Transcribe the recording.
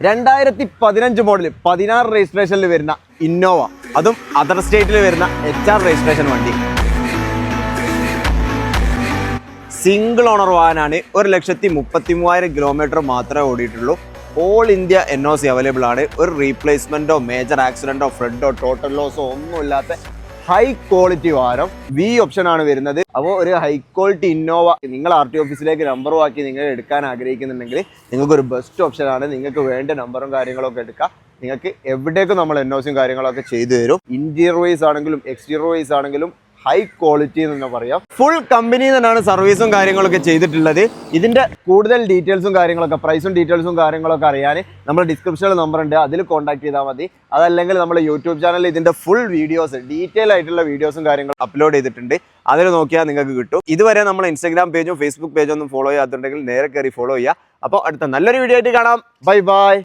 2015 model 16 രജിസ്ട്രേഷനിൽ വരുന്ന Innova, അതും other സ്റ്റേറ്റിൽ വരുന്ന HR രജിസ്ട്രേഷൻ വണ്ടി. സിംഗിൾ ഓണർ വാഹനമാണ്. 1,33,000 കിലോമീറ്റർ മാത്രമേ ഓടിയിട്ടുള്ളൂ. ഓൾ ഇന്ത്യ NOC അവൈലബിൾ ആണ്. ഒരു റീപ്ലേസ്മെന്റോ മേജർ ആക്സിഡന്റോ ഫ്ലഡോ ടോട്ടൽ ലോസോ ഒന്നുമില്ലാത്ത ഹൈ ക്വാളിറ്റി വാഹനം. V ഓപ്ഷൻ ആണ് വരുന്നത്. അപ്പോൾ ഒരു ഹൈ ക്വാളിറ്റി ഇന്നോവ നിങ്ങൾ RT ഓഫീസിലേക്ക് നമ്പർ ആക്കി നിങ്ങൾ എടുക്കാൻ ആഗ്രഹിക്കുന്നുണ്ടെങ്കിൽ നിങ്ങൾക്കൊരു ബെസ്റ്റ് ഓപ്ഷനാണ്. നിങ്ങൾക്ക് വേണ്ട നമ്പറും കാര്യങ്ങളൊക്കെ എടുക്കാം. നിങ്ങൾക്ക് എവിടേക്കും നമ്മൾ NOCയും കാര്യങ്ങളൊക്കെ ചെയ്തു തരും. ഇന്റീരിയർ വൈസ് ആണെങ്കിലും എക്സ്റ്റീരിയർ വൈസ് ആണെങ്കിലും ഹൈ ക്വാളിറ്റി എന്ന് തന്നെ പറയാം. ഫുൾ കമ്പനി തന്നെയാണ് സർവീസും കാര്യങ്ങളൊക്കെ ചെയ്തിട്ടുള്ളത്. ഇതിന്റെ കൂടുതൽ ഡീറ്റെയിൽസും കാര്യങ്ങളൊക്കെ പ്രൈസും ഡീറ്റെയിൽസും കാര്യങ്ങളൊക്കെ അറിയാൻ നമ്മുടെ ഡിസ്ക്രിപ്ഷനിൽ നമ്പർ ഉണ്ട്, അതിൽ കോൺടാക്ട് ചെയ്താൽ മതി. അതല്ലെങ്കിൽ നമ്മുടെ യൂട്യൂബ് ചാനലിൽ ഇതിന്റെ ഫുൾ വീഡിയോസ് ഡീറ്റെയിൽ ആയിട്ടുള്ള വീഡിയോസും കാര്യങ്ങളും അപ്ലോഡ് ചെയ്തിട്ടുണ്ട്. അതിൽ നോക്കിയാൽ നിങ്ങൾക്ക് കിട്ടും. ഇതുവരെ നമ്മൾ ഇൻസ്റ്റാഗ്രാം പേജും ഫേസ്ബുക്ക് പേജും ഒന്നും ഫോളോ ചെയ്യാത്തുണ്ടെങ്കിൽ നേരെ കയറി ഫോളോ ചെയ്യുക. അപ്പോൾ അടുത്ത നല്ലൊരു വീഡിയോ ആയിട്ട് കാണാം. Bye bye.